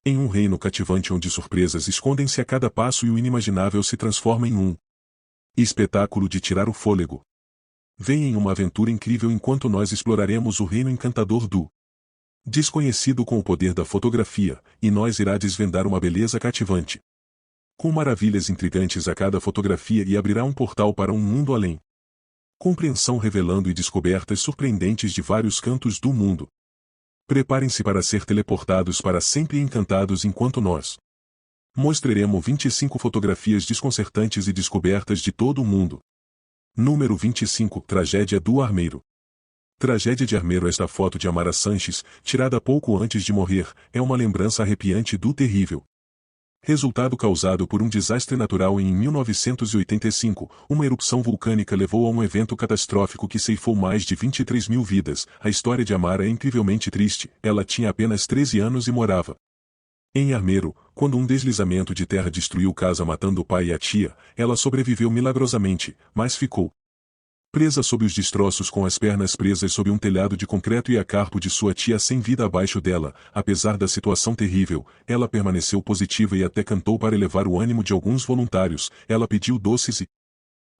Em um reino cativante onde surpresas escondem-se a cada passo e o inimaginável se transforma em um espetáculo de tirar o fôlego. Venha em uma aventura incrível enquanto nós exploraremos o reino encantador do desconhecido com o poder da fotografia, e nós irá desvendar uma beleza cativante, com maravilhas intrigantes a cada fotografia e abrirá um portal para um mundo além. Compreensão revelando e descobertas surpreendentes de vários cantos do mundo. Preparem-se para ser teleportados para sempre e encantados enquanto nós mostraremos 25 fotografias desconcertantes e descobertas de todo o mundo. Número 25. Tragédia do Armeiro. Tragédia de Armeiro. Esta foto de Amara Sanches, tirada pouco antes de morrer, é uma lembrança arrepiante do terrível resultado causado por um desastre natural em 1985, uma erupção vulcânica levou a um evento catastrófico que ceifou mais de 23 mil vidas. A história de Amara é incrivelmente triste. Ela tinha apenas 13 anos e morava em Armeiro, quando um deslizamento de terra destruiu casa matando o pai e a tia. Ela sobreviveu milagrosamente, mas ficou presa sob os destroços com as pernas presas sob um telhado de concreto e a carpo de sua tia sem vida abaixo dela. Apesar da situação terrível, ela permaneceu positiva e até cantou para elevar o ânimo de alguns voluntários. Ela pediu doces e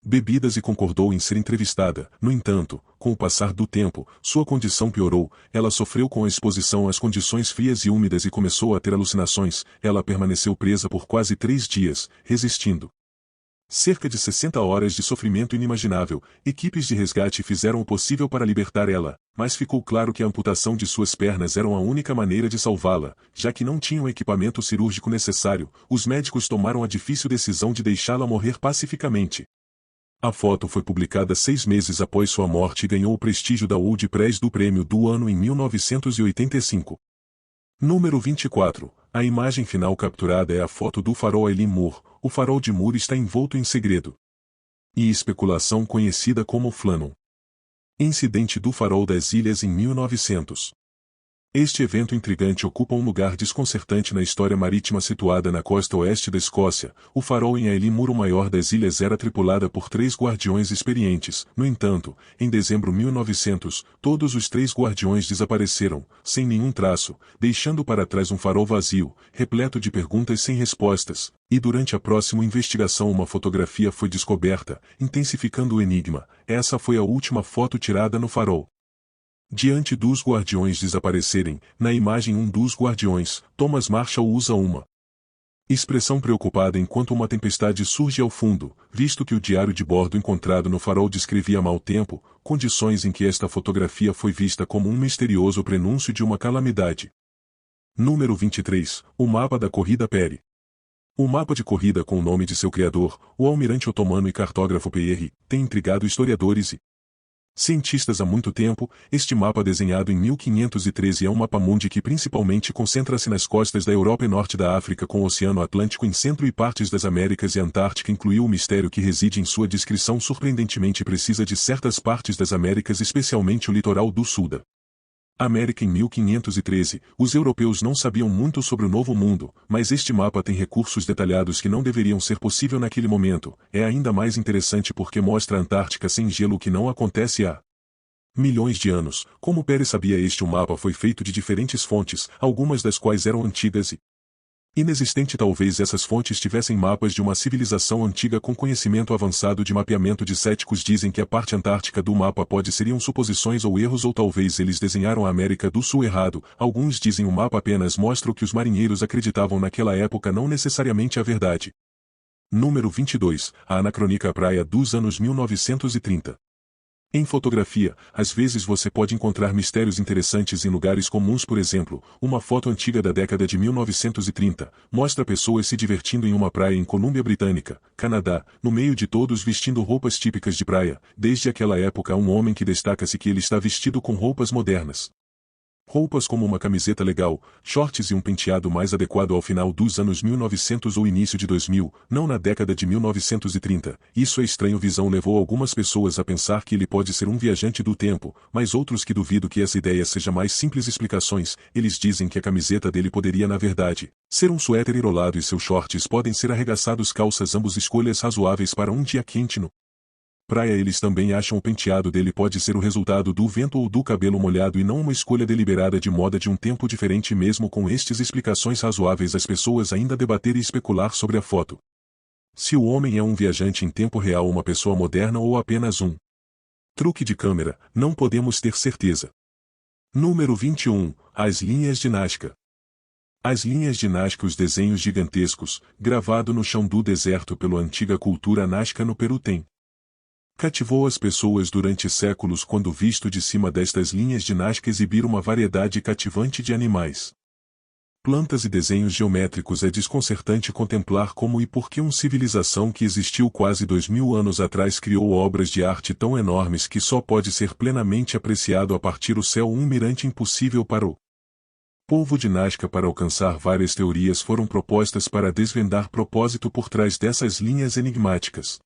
bebidas e concordou em ser entrevistada. No entanto, com o passar do tempo, sua condição piorou. Ela sofreu com a exposição às condições frias e úmidas e começou a ter alucinações. Ela permaneceu presa por quase 3 dias, resistindo cerca de 60 horas de sofrimento inimaginável. Equipes de resgate fizeram o possível para libertar ela, mas ficou claro que a amputação de suas pernas era a única maneira de salvá-la, já que não tinham o equipamento cirúrgico necessário. Os médicos tomaram a difícil decisão de deixá-la morrer pacificamente. A foto foi publicada 6 meses após sua morte e ganhou o prestígio da World Press do Prêmio do Ano em 1985. Número 24. A imagem final capturada é a foto do farol Eileen Moore. O farol de Moore está envolto em segredo e especulação conhecida como Flannan Incidente do Farol das Ilhas em 1900. Este evento intrigante ocupa um lugar desconcertante na história marítima situada na costa oeste da Escócia. O farol em Eileen Moore, o maior das ilhas, era tripulada por 3 guardiões experientes. No entanto, em dezembro de 1900, todos os 3 guardiões desapareceram, sem nenhum traço, deixando para trás um farol vazio, repleto de perguntas sem respostas. E durante a próxima investigação uma fotografia foi descoberta, intensificando o enigma. Essa foi a última foto tirada no farol. Diante dos guardiões desaparecerem, na imagem um dos guardiões, Thomas Marshall, usa uma expressão preocupada enquanto uma tempestade surge ao fundo, visto que o diário de bordo encontrado no farol descrevia mau tempo, condições em que esta fotografia foi vista como um misterioso prenúncio de uma calamidade. Número 23. O mapa da corrida Peary. O mapa de corrida com o nome de seu criador, o almirante otomano e cartógrafo Peary, tem intrigado historiadores e cientistas há muito tempo. Este mapa, desenhado em 1513, é um mapa-mundi que principalmente concentra-se nas costas da Europa e norte da África, com o Oceano Atlântico em centro e partes das Américas e Antártica. Incluiu o mistério que reside em sua descrição surpreendentemente precisa de certas partes das Américas, especialmente o litoral do sul da América. Em 1513, os europeus não sabiam muito sobre o Novo Mundo, mas este mapa tem recursos detalhados que não deveriam ser possível naquele momento. É ainda mais interessante porque mostra a Antártica sem gelo, o que não acontece há milhões de anos. Como Peary sabia, o mapa foi feito de diferentes fontes, algumas das quais eram antigas e inexistente. Talvez essas fontes tivessem mapas de uma civilização antiga com conhecimento avançado de mapeamento. De céticos dizem que a parte antártica do mapa pode seriam suposições ou erros, ou talvez eles desenharam a América do Sul errado. Alguns dizem o mapa apenas mostra o que os marinheiros acreditavam naquela época, não necessariamente a verdade. Número 22. A anacrônica praia dos anos 1930. Em fotografia, às vezes você pode encontrar mistérios interessantes em lugares comuns. Por exemplo, uma foto antiga da década de 1930 mostra pessoas se divertindo em uma praia em Colômbia Britânica, Canadá, no meio de todos vestindo roupas típicas de praia. Desde aquela época há um homem que destaca-se que ele está vestido com roupas modernas. Roupas como uma camiseta legal, shorts e um penteado mais adequado ao final dos anos 1900 ou início de 2000, não na década de 1930. Isso é estranho. Visão levou algumas pessoas a pensar que ele pode ser um viajante do tempo, mas outros que duvido que essa ideia seja mais simples. Explicações: eles dizem que a camiseta dele poderia na verdade ser um suéter enrolado e seus shorts podem ser arregaçados. Calças, ambos escolhas razoáveis para um dia quente no praia. Eles também acham o penteado dele pode ser o resultado do vento ou do cabelo molhado e não uma escolha deliberada de moda de um tempo diferente. Mesmo com estas explicações razoáveis, as pessoas ainda debater e especular sobre a foto. Se o homem é um viajante em tempo real, uma pessoa moderna ou apenas um truque de câmera, não podemos ter certeza. Número 21. As linhas de Nazca. As linhas de Nazca, os desenhos gigantescos, gravado no chão do deserto pela antiga cultura Nazca no Peru cativou as pessoas durante séculos quando visto de cima destas linhas de Nazca exibir uma variedade cativante de animais, plantas e desenhos geométricos. É desconcertante contemplar como e por que uma civilização que existiu quase 2000 anos atrás criou obras de arte tão enormes que só pode ser plenamente apreciado a partir do céu, um mirante impossível para o povo de Nazca. Para alcançar, várias teorias foram propostas para desvendar propósito por trás dessas linhas enigmáticas.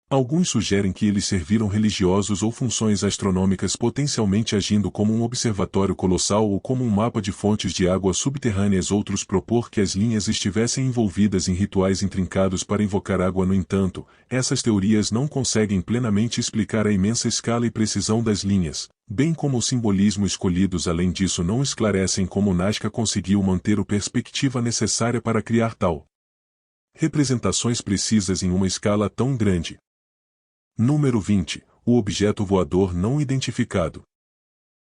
Alguns sugerem que eles serviram religiosos ou funções astronômicas, potencialmente agindo como um observatório colossal ou como um mapa de fontes de água subterrâneas. Outros propor que as linhas estivessem envolvidas em rituais intrincados para invocar água. No entanto, essas teorias não conseguem plenamente explicar a imensa escala e precisão das linhas, bem como o simbolismo escolhidos. Além disso, não esclarecem como Nazca conseguiu manter a perspectiva necessária para criar tal representações precisas em uma escala tão grande. Número 20. O objeto voador não identificado.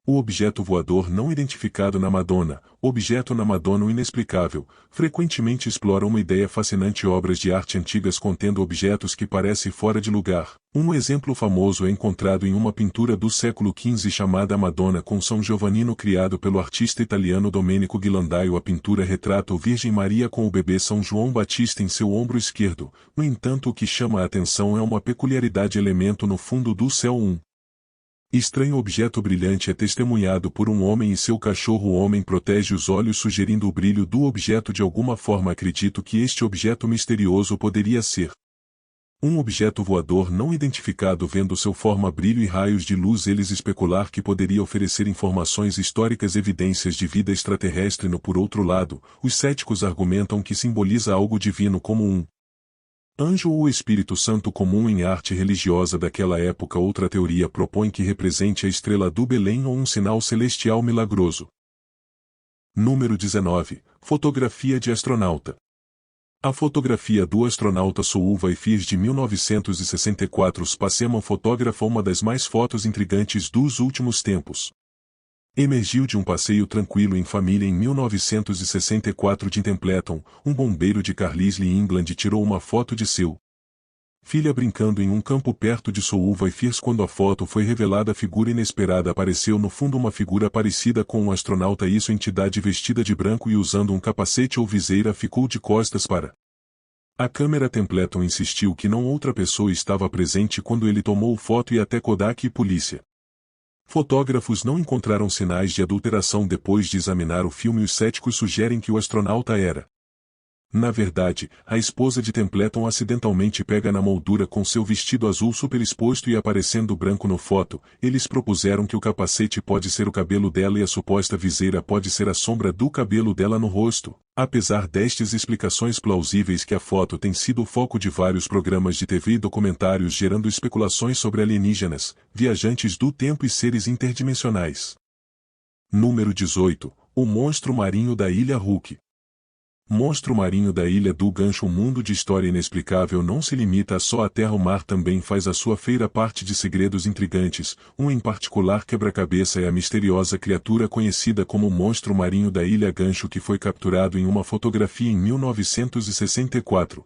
O objeto voador não identificado na Madonna, objeto na Madonna o inexplicável, frequentemente explora uma ideia fascinante. Obras de arte antigas contendo objetos que parecem fora de lugar. Um exemplo famoso é encontrado em uma pintura do século XV chamada Madonna com São Giovannino, criado pelo artista italiano Domenico Ghirlandaio. A pintura retrata a Virgem Maria com o bebê São João Batista em seu ombro esquerdo. No entanto, o que chama a atenção é uma peculiaridade: elemento no fundo do céu. Um estranho objeto brilhante é testemunhado por um homem e seu cachorro. O homem protege os olhos, sugerindo o brilho do objeto de alguma forma. Acredito que este objeto misterioso poderia ser um objeto voador não identificado. Vendo seu forma, brilho e raios de luz, eles especular que poderia oferecer informações históricas, evidências de vida extraterrestre. Por outro lado, os céticos argumentam que simboliza algo divino, como um anjo ou Espírito Santo, comum em arte religiosa daquela época. Outra teoria propõe que represente a estrela do Belém ou um sinal celestial milagroso. Número 19. Fotografia de astronauta. A fotografia do astronauta Souva Firs de 1964 Spacema fotógrafa uma das mais fotos intrigantes dos últimos tempos. Emergiu de um passeio tranquilo em família em 1964 de Templeton. Um bombeiro de Carlisle, England, tirou uma foto de seu filha brincando em um campo perto de Souva Firs. Quando a foto foi revelada, a figura inesperada apareceu no fundo, uma figura parecida com um astronauta. Isso, entidade vestida de branco e usando um capacete ou viseira, ficou de costas para a câmera. Templeton insistiu que não outra pessoa estava presente quando ele tomou foto, e até Kodak e polícia fotógrafos não encontraram sinais de adulteração. Depois de examinar o filme, os céticos sugerem que o astronauta era, na verdade, a esposa de Templeton. Acidentalmente pega na moldura com seu vestido azul superexposto e aparecendo branco no foto. Eles propuseram que o capacete pode ser o cabelo dela e a suposta viseira pode ser a sombra do cabelo dela no rosto. Apesar destas explicações plausíveis, que a foto tem sido o foco de vários programas de TV e documentários, gerando especulações sobre alienígenas, viajantes do tempo e seres interdimensionais. Número 18. O monstro marinho da Ilha Hulk. Monstro marinho da Ilha do Gancho. Um mundo de história inexplicável não se limita a só a terra. O mar também faz a sua feira parte de segredos intrigantes. Um em particular quebra-cabeça é a misteriosa criatura conhecida como o monstro marinho da Ilha Gancho, que foi capturado em uma fotografia em 1964.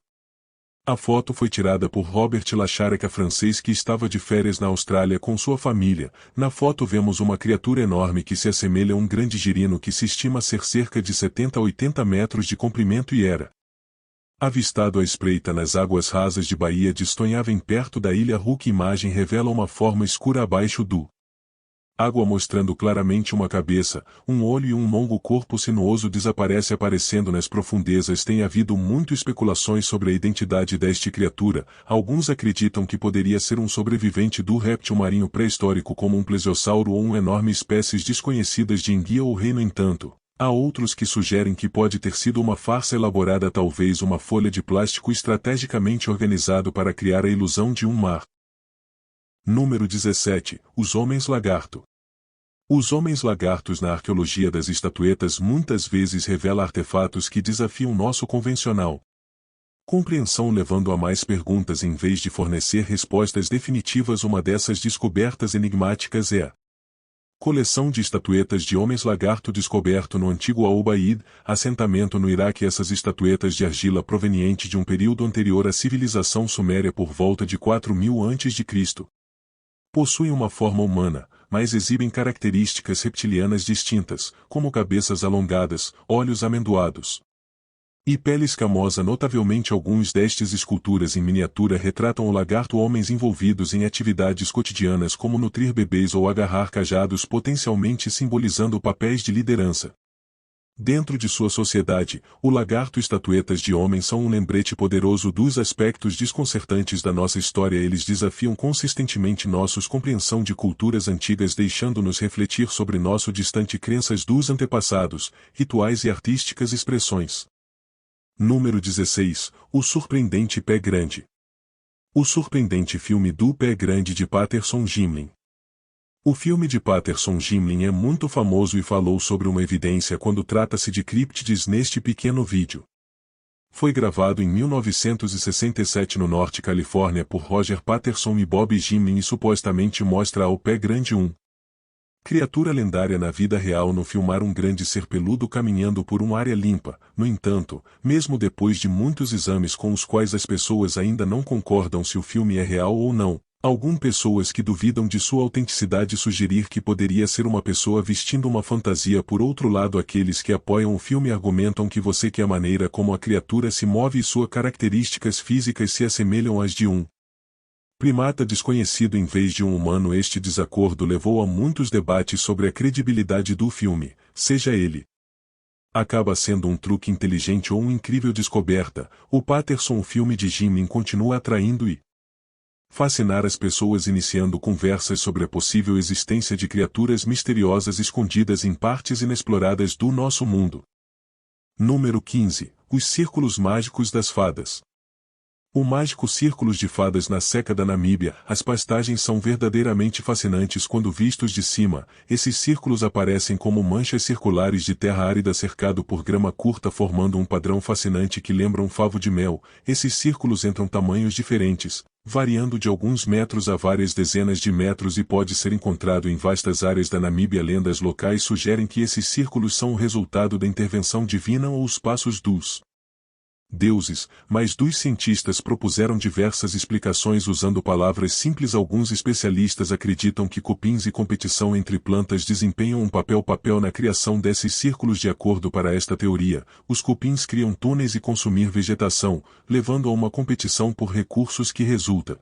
A foto foi tirada por Robert Lachareca, francês que estava de férias na Austrália com sua família. Na foto vemos uma criatura enorme que se assemelha a um grande girino que se estima ser cerca de 70 a 80 metros de comprimento e era avistado à espreita nas águas rasas de Baía de Stonhaven, perto da Ilha Hulk. Imagem revela uma forma escura abaixo do água, mostrando claramente uma cabeça, um olho e um longo corpo sinuoso desaparece aparecendo nas profundezas. Tem havido muitas especulações sobre a identidade desta criatura. Alguns acreditam que poderia ser um sobrevivente do réptil marinho pré-histórico, como um plesiosauro ou uma enorme espécies desconhecidas de enguia ou rei. No entanto, há outros que sugerem que pode ter sido uma farsa elaborada, talvez uma folha de plástico estrategicamente organizado para criar a ilusão de um mar Número 17. Os homens lagarto. Os homens lagartos na arqueologia das estatuetas muitas vezes revela artefatos que desafiam nosso convencional compreensão, levando a mais perguntas em vez de fornecer respostas definitivas. Uma dessas descobertas enigmáticas é a coleção de estatuetas de homens lagarto descoberto no antigo Al-Ubaid, assentamento no Iraque. Essas estatuetas de argila proveniente de um período anterior à civilização suméria por volta de 4000 a.C. Possuem uma forma humana, mas exibem características reptilianas distintas, como cabeças alongadas, olhos amendoados e pele escamosa. Notavelmente, alguns destes esculturas em miniatura retratam o lagarto, homens envolvidos em atividades cotidianas como nutrir bebês ou agarrar cajados, potencialmente simbolizando papéis de liderança. Dentro de sua sociedade, o lagarto estatuetas de homens são um lembrete poderoso dos aspectos desconcertantes da nossa história. Eles desafiam consistentemente nossa compreensão de culturas antigas, deixando-nos refletir sobre nosso distante crenças dos antepassados, rituais e artísticas expressões. Número 16. O surpreendente pé grande. O surpreendente filme do pé grande de Patterson Gimlin. O filme de Patterson Gimlin é muito famoso e falou sobre uma evidência quando trata-se de críptides neste pequeno vídeo. Foi gravado em 1967 no Norte Califórnia por Roger Patterson e Bob Gimlin e supostamente mostra ao pé grande criatura lendária na vida real. No filmar um grande ser peludo caminhando por uma área limpa. No entanto, mesmo depois de muitos exames com os quais as pessoas ainda não concordam se o filme é real ou não, algumas pessoas que duvidam de sua autenticidade sugerir que poderia ser uma pessoa vestindo uma fantasia. Por outro lado, aqueles que apoiam o filme argumentam que a maneira como a criatura se move e suas características físicas se assemelham às de primata desconhecido em vez de um humano. Este desacordo levou a muitos debates sobre a credibilidade do filme, seja ele acaba sendo um truque inteligente ou uma incrível descoberta. O Patterson, o filme de Gimlin, continua atraindo e fascinar as pessoas, iniciando conversas sobre a possível existência de criaturas misteriosas escondidas em partes inexploradas do nosso mundo. Número 15. Os círculos mágicos das fadas. O mágico Círculos de Fadas na Seca da Namíbia. As paisagens são verdadeiramente fascinantes quando vistos de cima. Esses círculos aparecem como manchas circulares de terra árida cercado por grama curta, formando um padrão fascinante que lembra um favo de mel. Esses círculos entram tamanhos diferentes, variando de alguns metros a várias dezenas de metros, e pode ser encontrado em vastas áreas da Namíbia. Lendas locais sugerem que esses círculos são o resultado da intervenção divina ou os passos dos deuses, mas dos cientistas propuseram diversas explicações usando palavras simples. Alguns especialistas acreditam que cupins e competição entre plantas desempenham um papel na criação desses círculos. De acordo para esta teoria, os cupins criam túneis e consumir vegetação, levando a uma competição por recursos que resulta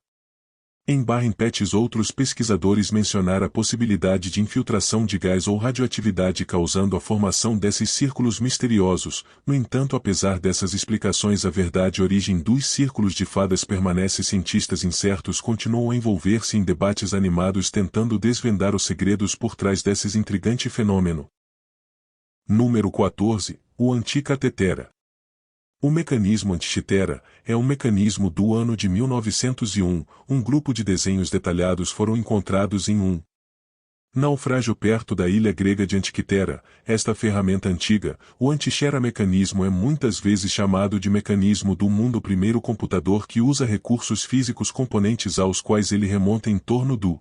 em pets. Outros pesquisadores mencionaram a possibilidade de infiltração de gás ou radioatividade causando a formação desses círculos misteriosos. No entanto, apesar dessas explicações, a verdadeira origem dos círculos de fadas permanece. Cientistas incertos continuam a envolver-se em debates animados tentando desvendar os segredos por trás desse intrigante fenômeno. Número 14. O Anticatetera. O mecanismo Antichitera é um mecanismo do ano de 1901. Um grupo de desenhos detalhados foram encontrados em um naufrágio perto da ilha grega de Antiquitera. Esta ferramenta antiga, o Antichera mecanismo, é muitas vezes chamado de mecanismo do mundo, o primeiro computador que usa recursos físicos componentes aos quais ele remonta em torno do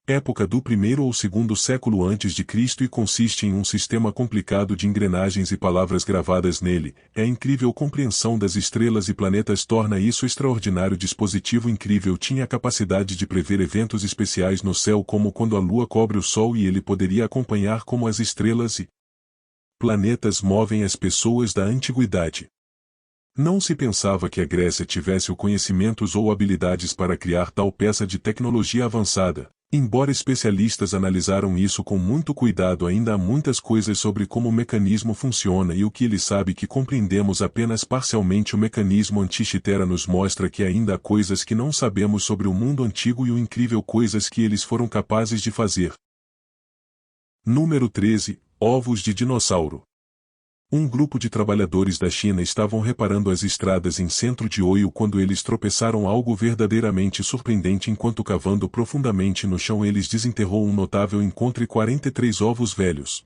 época do primeiro ou segundo século antes de Cristo e consiste em um sistema complicado de engrenagens e palavras gravadas nele. A incrível compreensão das estrelas e planetas torna isso extraordinário. Dispositivo incrível tinha a capacidade de prever eventos especiais no céu, como quando a lua cobre o sol, e ele poderia acompanhar como as estrelas e planetas movem as pessoas da antiguidade. Não se pensava que a Grécia tivesse o conhecimentos ou habilidades para criar tal peça de tecnologia avançada. Embora especialistas analisaram isso com muito cuidado, ainda há muitas coisas sobre como o mecanismo funciona e o que ele sabe que compreendemos apenas parcialmente. O mecanismo Antichitera nos mostra que ainda há coisas que não sabemos sobre o mundo antigo e o incrível coisas que eles foram capazes de fazer. Número 13. Ovos de dinossauro. Um grupo de trabalhadores da China estavam reparando as estradas em Centro de Oio quando eles tropeçaram algo verdadeiramente surpreendente enquanto cavando profundamente no chão eles desenterrou um notável encontro e 43 ovos velhos.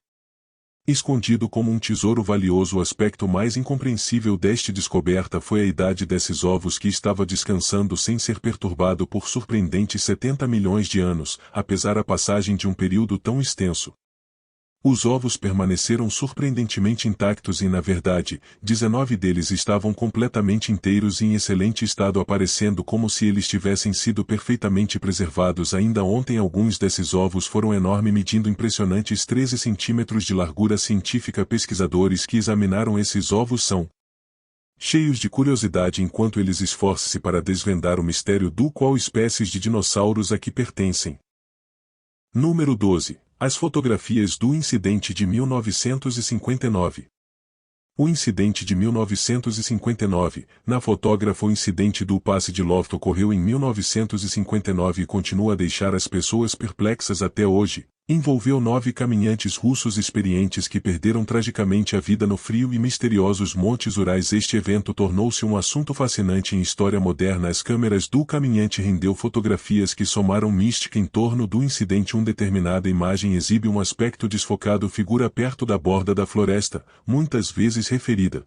Escondido como um tesouro valioso, o aspecto mais incompreensível desta descoberta foi a idade desses ovos que estava descansando sem ser perturbado por surpreendentes 70 milhões de anos, apesar da passagem de um período tão extenso. Os ovos permaneceram surpreendentemente intactos e, na verdade, 19 deles estavam completamente inteiros e em excelente estado, aparecendo como se eles tivessem sido perfeitamente preservados ainda ontem. Alguns desses ovos foram enormes, medindo impressionantes 13 centímetros de largura científica. Pesquisadores que examinaram esses ovos são cheios de curiosidade enquanto eles esforçam-se para desvendar o mistério do qual espécies de dinossauros aqui pertencem. Número 12. As fotografias do incidente de 1959. O incidente de 1959, na fotógrafa. O incidente do passe de Loft ocorreu em 1959 e continua a deixar as pessoas perplexas até hoje. Envolveu 9 caminhantes russos experientes que perderam tragicamente a vida no frio e misteriosos Montes Urais. Este evento tornou-se um assunto fascinante em história moderna. As câmeras do caminhante rendeu fotografias que somaram mística em torno do incidente. Uma determinada imagem exibe um aspecto desfocado, figura perto da borda da floresta, muitas vezes referida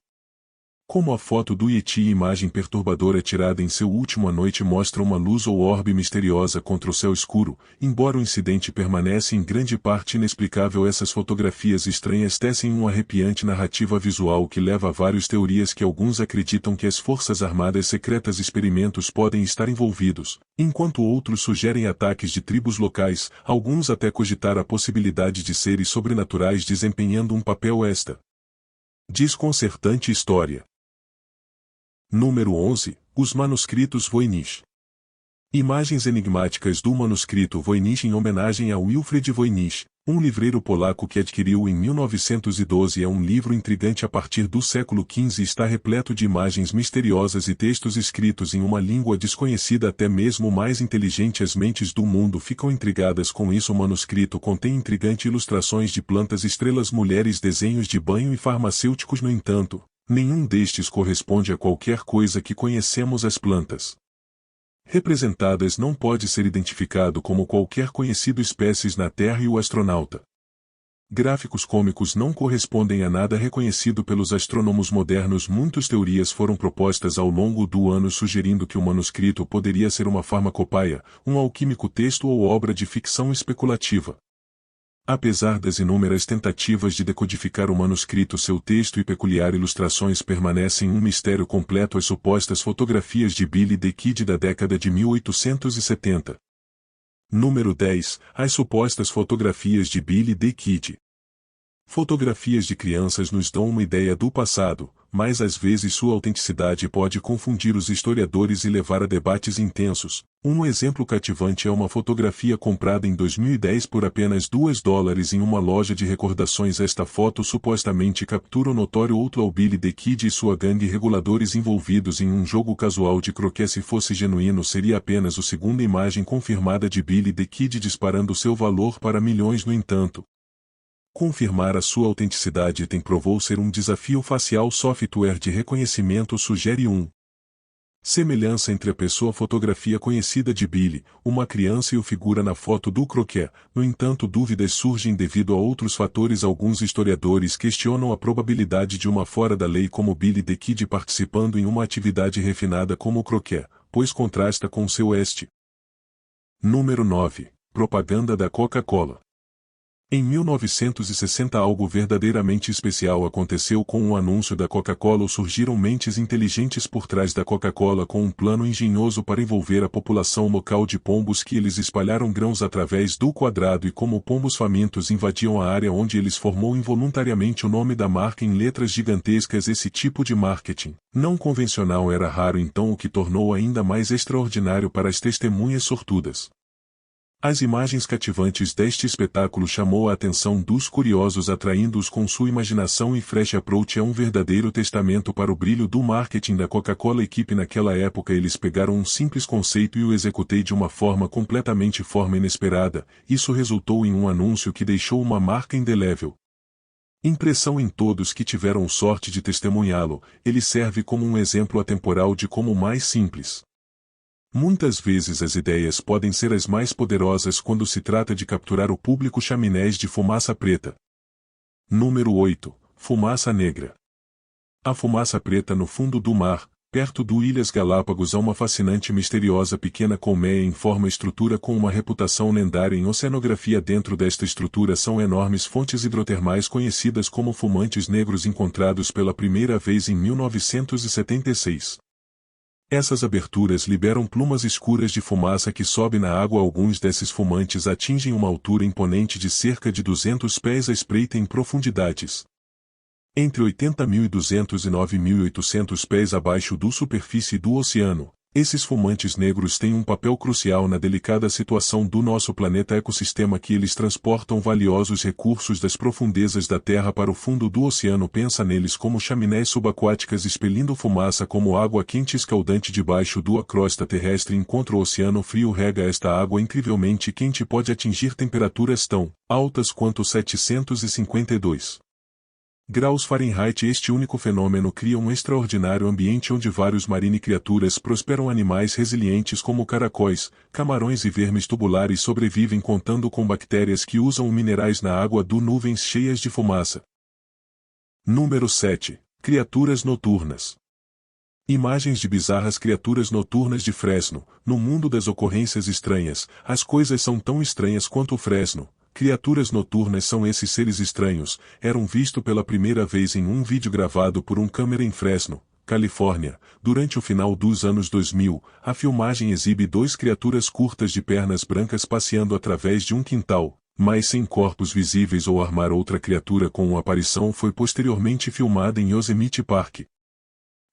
como a foto do Yeti. Imagem perturbadora tirada em seu último à noite mostra uma luz ou orbe misteriosa contra o céu escuro. Embora o incidente permanece em grande parte inexplicável, essas fotografias estranhas tecem uma arrepiante narrativa visual que leva a várias teorias que alguns acreditam que as forças armadas secretas experimentos podem estar envolvidos, enquanto outros sugerem ataques de tribos locais, alguns até cogitar a possibilidade de seres sobrenaturais desempenhando um papel. Esta desconcertante história. Número 11. Os manuscritos Voynich. Imagens enigmáticas do manuscrito Voynich em homenagem a Wilfred Voynich, um livreiro polaco que adquiriu em 1912. É um livro intrigante a partir do século XV e está repleto de imagens misteriosas e textos escritos em uma língua desconhecida. Até mesmo mais inteligentes mentes do mundo ficam intrigadas com isso. O manuscrito contém intrigantes ilustrações de plantas, estrelas, mulheres, desenhos de banho e farmacêuticos. No entanto, nenhum destes corresponde a qualquer coisa que conhecemos. As plantas representadas não pode ser identificado como qualquer conhecido espécies na Terra e o astronauta. Gráficos cômicos não correspondem a nada reconhecido pelos astrônomos modernos. Muitas teorias foram propostas ao longo do ano sugerindo que o manuscrito poderia ser uma farmacopeia, um alquímico texto ou obra de ficção especulativa. Apesar das inúmeras tentativas de decodificar o manuscrito, seu texto e peculiar ilustrações permanecem um mistério completo. As supostas fotografias de Billy the Kid da década de 1870. Número 10. As supostas fotografias de Billy the Kid. Fotografias de crianças nos dão uma ideia do passado, mas às vezes sua autenticidade pode confundir os historiadores e levar a debates intensos. Um exemplo cativante é uma fotografia comprada em 2010 por apenas $2 em uma loja de recordações. Esta foto supostamente captura o notório outlaw Billy the Kid e sua gangue, reguladores envolvidos em um jogo casual de croquet. Se fosse genuíno, seria apenas a segunda imagem confirmada de Billy the Kid disparando seu valor para milhões. No entanto, confirmar a sua autenticidade provou ser um desafio. Facial software de reconhecimento sugere semelhança entre a pessoa fotografia conhecida de Billy, uma criança, e o figura na foto do croquet. No entanto, dúvidas surgem devido a outros fatores. Alguns historiadores questionam a probabilidade de uma fora da lei como Billy the Kid participando em uma atividade refinada como o croquet, pois contrasta com seu este. Número 9. Propaganda da Coca-Cola. Em 1960 algo verdadeiramente especial aconteceu com um anúncio da Coca-Cola. Surgiram mentes inteligentes por trás da Coca-Cola com um plano engenhoso para envolver a população local de pombos que eles espalharam grãos através do quadrado e como pombos famintos invadiam a área onde eles formou involuntariamente o nome da marca em letras gigantescas. Esse tipo de marketing não convencional era raro, então o que tornou ainda mais extraordinário para as testemunhas sortudas. As imagens cativantes deste espetáculo chamou a atenção dos curiosos, atraindo-os com sua imaginação, e Fresh Approach é um verdadeiro testamento para o brilho do marketing da Coca-Cola equipe. Naquela época eles pegaram um simples conceito e o executei de uma forma completamente inesperada. Isso resultou em um anúncio que deixou uma marca indelével. Impressão em todos que tiveram sorte de testemunhá-lo, ele serve como um exemplo atemporal de como mais simples. Muitas vezes as ideias podem ser as mais poderosas quando se trata de capturar o público. Chaminés de fumaça preta. Número 8. Fumaça negra. A fumaça preta no fundo do mar, perto do Ilhas Galápagos, é uma fascinante e misteriosa pequena colmeia em forma estrutura com uma reputação lendária em oceanografia. Dentro desta estrutura são enormes fontes hidrotermais conhecidas como fumantes negros, encontrados pela primeira vez em 1976. Essas aberturas liberam plumas escuras de fumaça que sobe na água. Alguns desses fumantes atingem uma altura imponente de cerca de 200 pés à espreita em profundidades entre 80.200 e 9.800 pés abaixo da superfície do oceano. Esses fumantes negros têm um papel crucial na delicada situação do nosso planeta ecossistema, que eles transportam valiosos recursos das profundezas da Terra para o fundo do oceano. Pensa neles como chaminés subaquáticas expelindo fumaça como água quente escaldante debaixo da crosta terrestre, enquanto o oceano frio rega esta água incrivelmente quente. Pode atingir temperaturas tão altas quanto 752 graus Fahrenheit. Este único fenômeno cria um extraordinário ambiente onde vários marine criaturas prosperam. Animais resilientes como caracóis, camarões e vermes tubulares sobrevivem, contando com bactérias que usam minerais na água do nuvens cheias de fumaça. Número 7. Criaturas noturnas. Imagens de bizarras criaturas noturnas de Fresno. No mundo das ocorrências estranhas, as coisas são tão estranhas quanto o Fresno. Criaturas noturnas são esses seres estranhos. Eram vistos pela primeira vez em um vídeo gravado por um câmera em Fresno, Califórnia, durante o final dos anos 2000. A filmagem exibe duas criaturas curtas de pernas brancas passeando através de um quintal, mas sem corpos visíveis ou armar. Outra criatura com uma aparição foi posteriormente filmada em Yosemite Park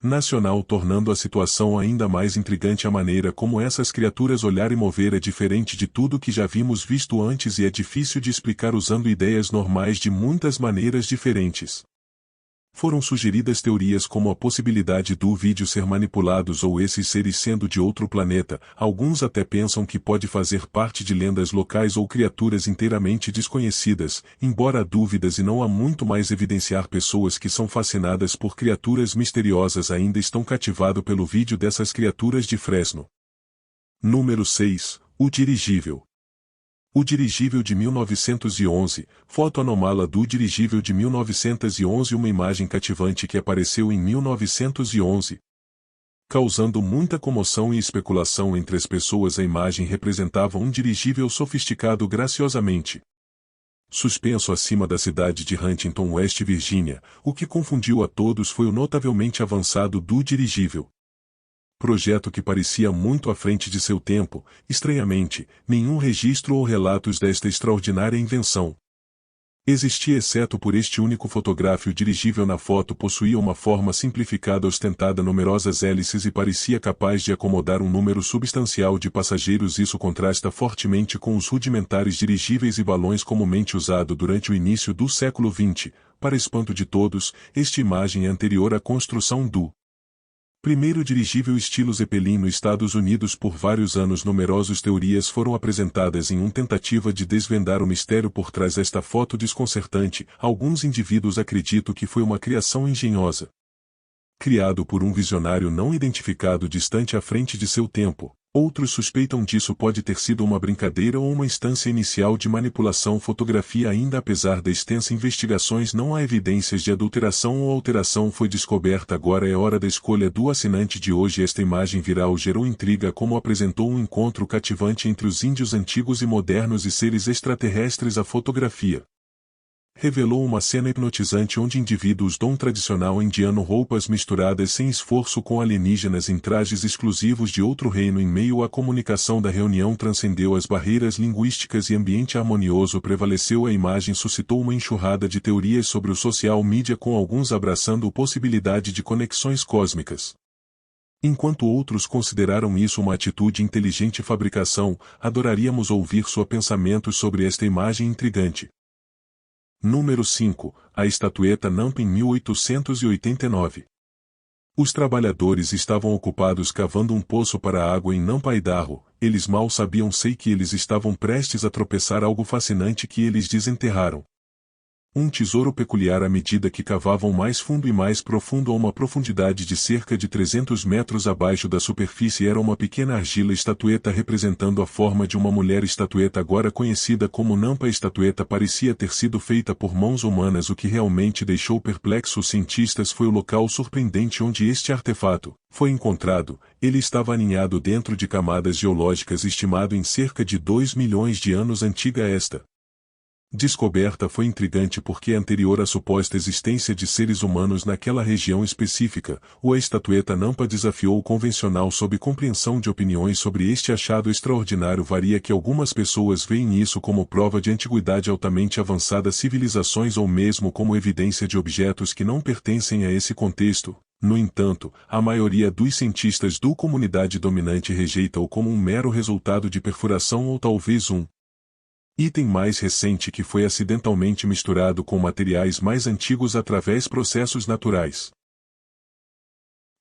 Nacional, tornando a situação ainda mais intrigante. A maneira como essas criaturas olhar e mover é diferente de tudo que já vimos visto antes e é difícil de explicar usando ideias normais de muitas maneiras diferentes. Foram sugeridas teorias como a possibilidade do vídeo ser manipulados ou esses seres sendo de outro planeta. Alguns até pensam que pode fazer parte de lendas locais ou criaturas inteiramente desconhecidas, embora há dúvidas e não há muito mais evidenciar. Pessoas que são fascinadas por criaturas misteriosas ainda estão cativadas pelo vídeo dessas criaturas de Fresno. Número 6. O dirigível. O dirigível de 1911, foto anômala do dirigível de 1911. Uma imagem cativante que apareceu em 1911, causando muita comoção e especulação entre as pessoas. A imagem representava um dirigível sofisticado graciosamente suspenso acima da cidade de Huntington, West Virginia. O que confundiu a todos foi o notavelmente avançado do dirigível. Projeto que parecia muito à frente de seu tempo. Estranhamente, nenhum registro ou relatos desta extraordinária invenção existia exceto por este único fotográfico. O dirigível na foto possuía uma forma simplificada ostentada numerosas hélices e parecia capaz de acomodar um número substancial de passageiros. Isso contrasta fortemente com os rudimentares dirigíveis e balões comumente usados durante o início do século XX. Para espanto de todos, esta imagem é anterior à construção do primeiro dirigível estilo Zeppelin nos Estados Unidos. Por vários anos numerosas teorias foram apresentadas em uma tentativa de desvendar o mistério por trás desta foto desconcertante. Alguns indivíduos acreditam que foi uma criação engenhosa, criado por um visionário não identificado distante à frente de seu tempo. Outros suspeitam disso pode ter sido uma brincadeira ou uma instância inicial de manipulação. Fotografia. Ainda apesar da extensa investigações, não há evidências de adulteração ou alteração foi descoberta. Agora é hora da escolha do assinante de hoje. Esta imagem viral gerou intriga como apresentou um encontro cativante entre os índios antigos e modernos e seres extraterrestres. A fotografia revelou uma cena hipnotizante onde indivíduos do tradicional indiano, roupas misturadas sem esforço com alienígenas em trajes exclusivos de outro reino. Em meio à comunicação da reunião transcendeu as barreiras linguísticas e ambiente harmonioso prevaleceu. A imagem suscitou uma enxurrada de teorias sobre o social media, com alguns abraçando a possibilidade de conexões cósmicas, enquanto outros consideraram isso uma atitude inteligente fabricação. Adoraríamos ouvir seus pensamentos sobre esta imagem intrigante. Número 5. A estatueta Nampa em 1889. Os trabalhadores estavam ocupados cavando um poço para a água em Nampa, Idaho. Eles mal sabiam que eles estavam prestes a tropeçar algo fascinante que eles desenterraram. Um tesouro peculiar à medida que cavavam mais fundo e mais profundo a uma profundidade de cerca de 300 metros abaixo da superfície era uma pequena argila estatueta representando a forma de uma mulher. Estatueta agora conhecida como Nampa. A estatueta parecia ter sido feita por mãos humanas. O que realmente deixou perplexo os cientistas foi o local surpreendente onde este artefato foi encontrado. Ele estava aninhado dentro de camadas geológicas estimado em cerca de 2 milhões de anos antiga. Esta descoberta foi intrigante porque é anterior à suposta existência de seres humanos naquela região específica. A estatueta Nampa desafiou o convencional sob compreensão de opiniões sobre este achado extraordinário. Varia que algumas pessoas veem isso como prova de antiguidade altamente avançada civilizações ou mesmo como evidência de objetos que não pertencem a esse contexto. No entanto, a maioria dos cientistas da comunidade dominante rejeita-o como um mero resultado de perfuração ou talvez um item mais recente que foi acidentalmente misturado com materiais mais antigos através de processos naturais.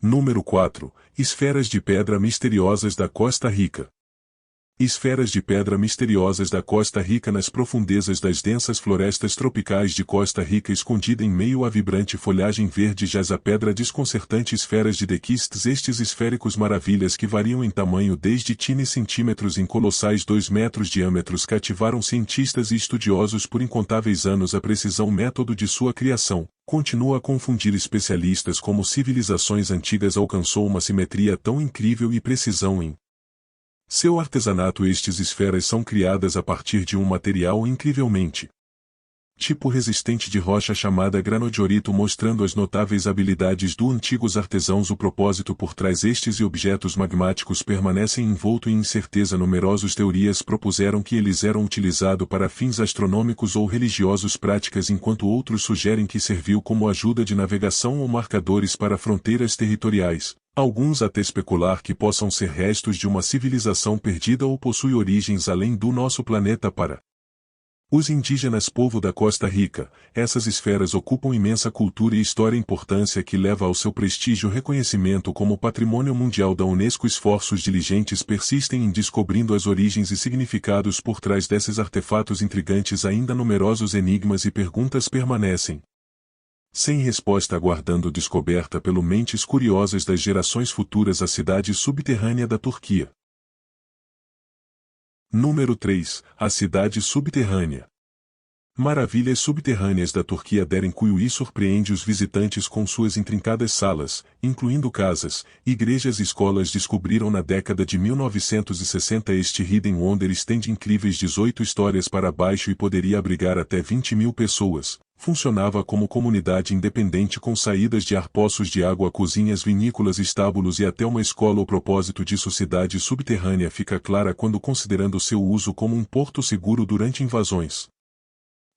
Número 4. Esferas de pedra misteriosas da Costa Rica. Esferas de pedra misteriosas da Costa Rica. Nas profundezas das densas florestas tropicais de Costa Rica, escondida em meio à vibrante folhagem verde, jaz a pedra desconcertante. Esferas de dequistes. Estes esféricos maravilhas que variam em tamanho desde tine centímetros em colossais 2 metros de diâmetros cativaram cientistas e estudiosos por incontáveis anos. A precisão método de sua criação continua a confundir especialistas como civilizações antigas alcançou uma simetria tão incrível e precisão em seu artesanato. Estas esferas são criadas a partir de um material incrivelmente tipo resistente de rocha chamada granodiorito, mostrando as notáveis habilidades dos antigos artesãos. O propósito por trás estes objetos magmáticos permanecem envolto em incerteza. Numerosas teorias propuseram que eles eram utilizados para fins astronômicos ou religiosos práticas, enquanto outros sugerem que serviu como ajuda de navegação ou marcadores para fronteiras territoriais. Alguns até especular que possam ser restos de uma civilização perdida ou possui origens além do nosso planeta. Para os indígenas povo da Costa Rica, essas esferas ocupam imensa cultura e história, importância que leva ao seu prestígio reconhecimento como Patrimônio Mundial da Unesco. Esforços diligentes persistem em descobrindo as origens e significados por trás desses artefatos intrigantes. Ainda numerosos enigmas e perguntas permanecem sem resposta, aguardando descoberta pelo mentes curiosas das gerações futuras. A cidade subterrânea da Turquia. Número 3. A cidade subterrânea. Maravilhas subterrâneas da Turquia. Derenkuyu surpreende os visitantes com suas intrincadas salas, incluindo casas, igrejas e escolas. Descobriram na década de 1960 este Hidden Wonder estende incríveis 18 histórias para baixo e poderia abrigar até 20 mil pessoas. Funcionava como comunidade independente com saídas de ar, poços de água, cozinhas, vinícolas, estábulos e até uma escola. O propósito disso, cidade subterrânea, fica clara quando considerando seu uso como um porto seguro durante invasões.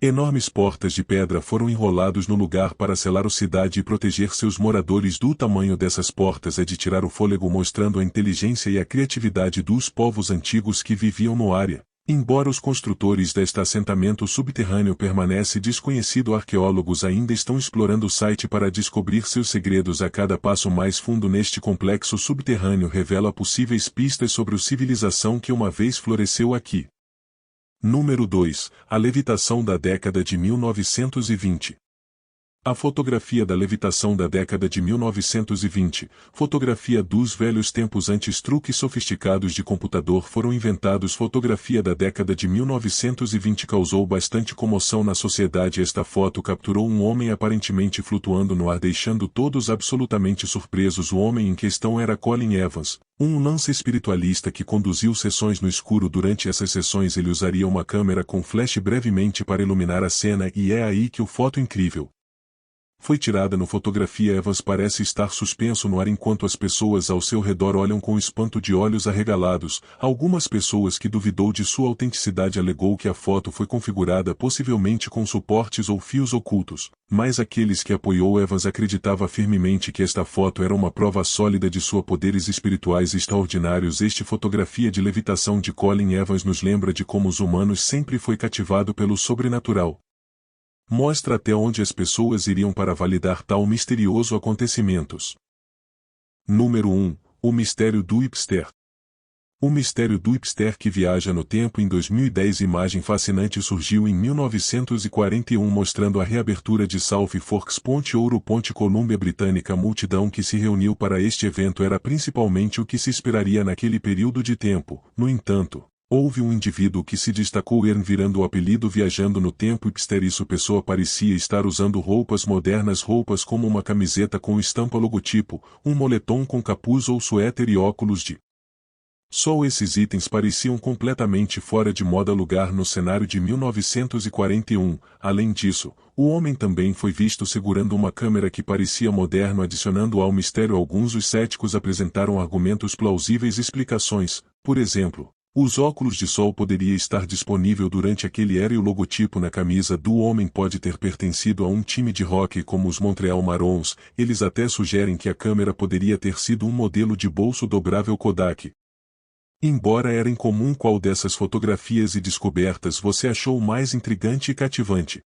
Enormes portas de pedra foram enrolados no lugar para selar a cidade e proteger seus moradores. Do tamanho dessas portas é de tirar o fôlego, mostrando a inteligência e a criatividade dos povos antigos que viviam no área. Embora os construtores deste assentamento subterrâneo permanece desconhecido, arqueólogos ainda estão explorando o site para descobrir seus segredos. A cada passo mais fundo neste complexo subterrâneo revela possíveis pistas sobre a civilização que uma vez floresceu aqui. Número 2. A levitação da década de 1920. A fotografia da levitação da década de 1920, fotografia dos velhos tempos antes truques sofisticados de computador foram inventados. Fotografia da década de 1920 causou bastante comoção na sociedade. Esta foto capturou um homem aparentemente flutuando no ar, deixando todos absolutamente surpresos. O homem em questão era Colin Evans, um lança espiritualista que conduziu sessões no escuro. Durante essas sessões ele usaria uma câmera com flash brevemente para iluminar a cena, e é aí que o foto incrível foi tirada. No fotografia, Evans parece estar suspenso no ar enquanto as pessoas ao seu redor olham com espanto de olhos arregalados. Algumas pessoas que duvidou de sua autenticidade alegou que a foto foi configurada possivelmente com suportes ou fios ocultos, mas aqueles que apoiou Evans acreditava firmemente que esta foto era uma prova sólida de seus poderes espirituais extraordinários. Esta fotografia de levitação de Colin Evans nos lembra de como os humanos sempre foi cativado pelo sobrenatural. Mostra até onde as pessoas iriam para validar tal misterioso acontecimentos. Número 1. O mistério do hipster. O mistério do hipster que viaja no tempo. Em 2010, imagem fascinante surgiu em 1941 mostrando a reabertura de South Forks Ponte Ouro Ponte Colômbia Britânica. A multidão que se reuniu para este evento era principalmente o que se esperaria naquele período de tempo. No entanto, houve um indivíduo que se destacou, virando o apelido viajando no tempo hipster. Isso pessoa parecia estar usando roupas modernas, roupas como uma camiseta com estampa logotipo, um moletom com capuz ou suéter e óculos de sol. Esses itens pareciam completamente fora de moda lugar no cenário de 1941. Além disso, o homem também foi visto segurando uma câmera que parecia moderno. Adicionando ao mistério, alguns dos céticos apresentaram argumentos plausíveis explicações. Por exemplo, os óculos de sol poderia estar disponível durante aquele era e o logotipo na camisa do homem pode ter pertencido a um time de rock como os Montreal Maroons. Eles até sugerem que a câmera poderia ter sido um modelo de bolso dobrável Kodak. Embora era incomum, qual dessas fotografias e descobertas você achou mais intrigante e cativante?